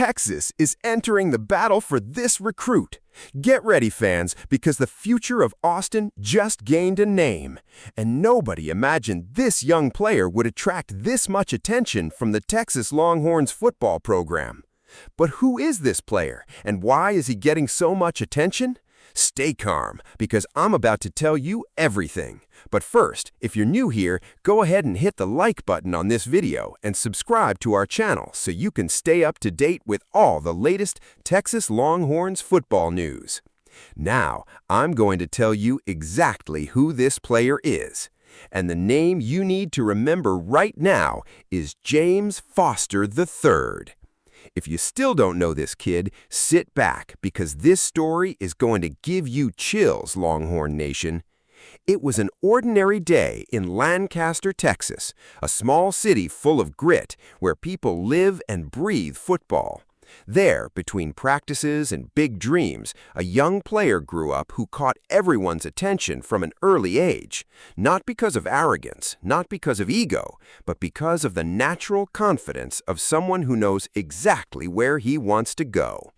Texas is entering the battle for this recruit. Get ready, fans, because the future of Austin just gained a name. And nobody imagined this young player would attract this much attention from the Texas Longhorns football program. But who is this player, and why is he getting so much attention? Stay calm, because I'm about to tell you everything. But first, if you're new here, go ahead and hit the like button on this video and subscribe to our channel so you can stay up to date with all the latest Texas Longhorns football news. Now, I'm going to tell you exactly who this player is. And the name you need to remember right now is James Foster III. If you still don't know this kid, sit back, because this story is going to give you chills, Longhorn Nation. It was an ordinary day in Lancaster, Texas, a small city full of grit where people live and breathe football. There, between practices and big dreams, a young player grew up who caught everyone's attention from an early age, not because of arrogance, not because of ego, but because of the natural confidence of someone who knows exactly where he wants to go.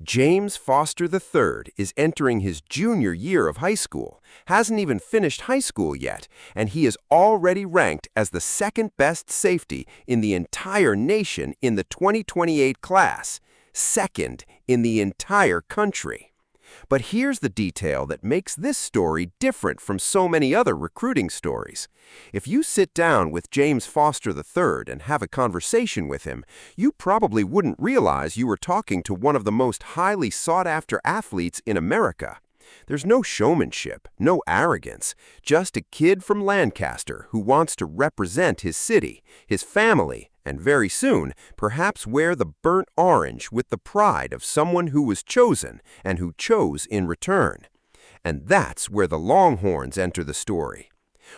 James Foster III is entering his junior year of high school, hasn't even finished high school yet, and he is already ranked as the second best safety in the entire nation in the 2028 class, second in the entire country. But here's the detail that makes this story different from so many other recruiting stories. If you sit down with James Foster III and have a conversation with him, you probably wouldn't realize you were talking to one of the most highly sought-after athletes in America. There's no showmanship, no arrogance, just a kid from Lancaster who wants to represent his city, his family, and very soon, perhaps wear the burnt orange with the pride of someone who was chosen and who chose in return. And that's where the Longhorns enter the story.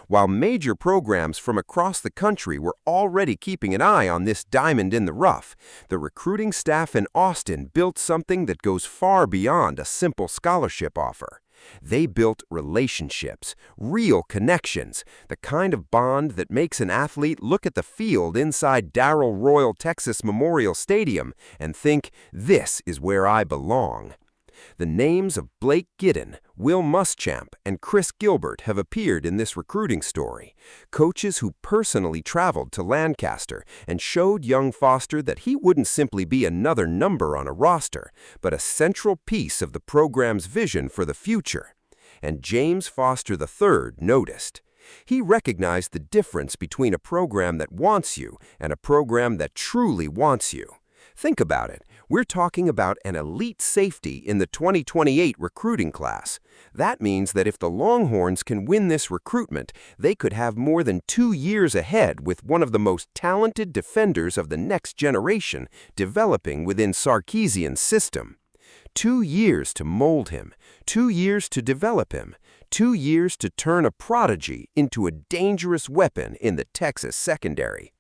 While major programs from across the country were already keeping an eye on this diamond in the rough, the recruiting staff in Austin built something that goes far beyond a simple scholarship offer. They built relationships, real connections, the kind of bond that makes an athlete look at the field inside Darrell Royal Texas Memorial Stadium and think, this is where I belong. The names of Blake Giddon, Will Muschamp, and Chris Gilbert have appeared in this recruiting story, coaches who personally traveled to Lancaster and showed young Foster that he wouldn't simply be another number on a roster, but a central piece of the program's vision for the future. And James Foster III noticed. He recognized the difference between a program that wants you and a program that truly wants you. Think about it. We're talking about an elite safety in the 2028 recruiting class. That means that if the Longhorns can win this recruitment, they could have more than 2 years ahead with one of the most talented defenders of the next generation developing within Sarkisian's system. 2 years to mold him, 2 years to develop him, 2 years to turn a prodigy into a dangerous weapon in the Texas secondary.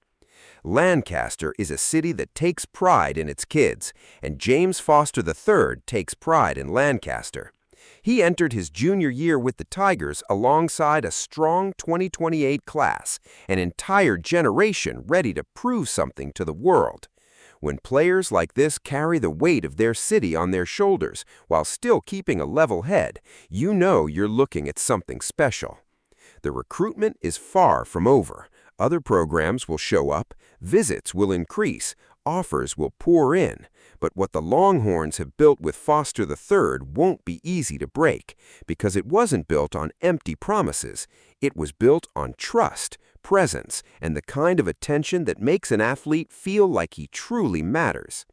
Lancaster is a city that takes pride in its kids, and James Foster III takes pride in Lancaster. He entered his junior year with the Tigers alongside a strong 2028 class, an entire generation ready to prove something to the world. When players like this carry the weight of their city on their shoulders while still keeping a level head, you know you're looking at something special. The recruitment is far from over. Other programs will show up, visits will increase, offers will pour in. But what the Longhorns have built with Foster III won't be easy to break, because it wasn't built on empty promises. It was built on trust, presence, and the kind of attention that makes an athlete feel like he truly matters.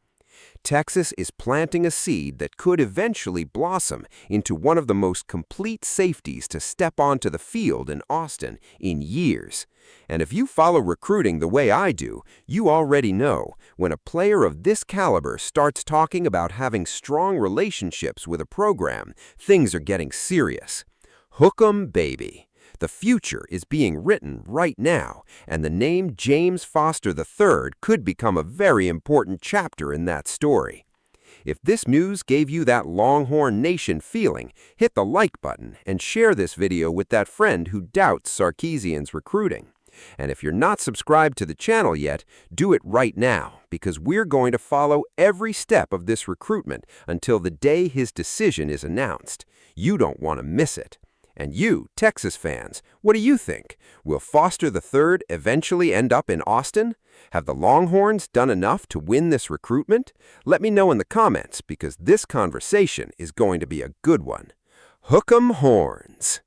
Texas is planting a seed that could eventually blossom into one of the most complete safeties to step onto the field in Austin in years. And if you follow recruiting the way I do, you already know when a player of this caliber starts talking about having strong relationships with a program, things are getting serious. Hook 'em, baby. The future is being written right now, and the name James Foster III could become a very important chapter in that story. If this news gave you that Longhorn Nation feeling, hit the like button and share this video with that friend who doubts Sarkisian's recruiting. And if you're not subscribed to the channel yet, do it right now, because we're going to follow every step of this recruitment until the day his decision is announced. You don't want to miss it. And you, Texas fans, what do you think? Will Foster III eventually end up in Austin? Have the Longhorns done enough to win this recruitment? Let me know in the comments, because this conversation is going to be a good one. Hook 'em horns!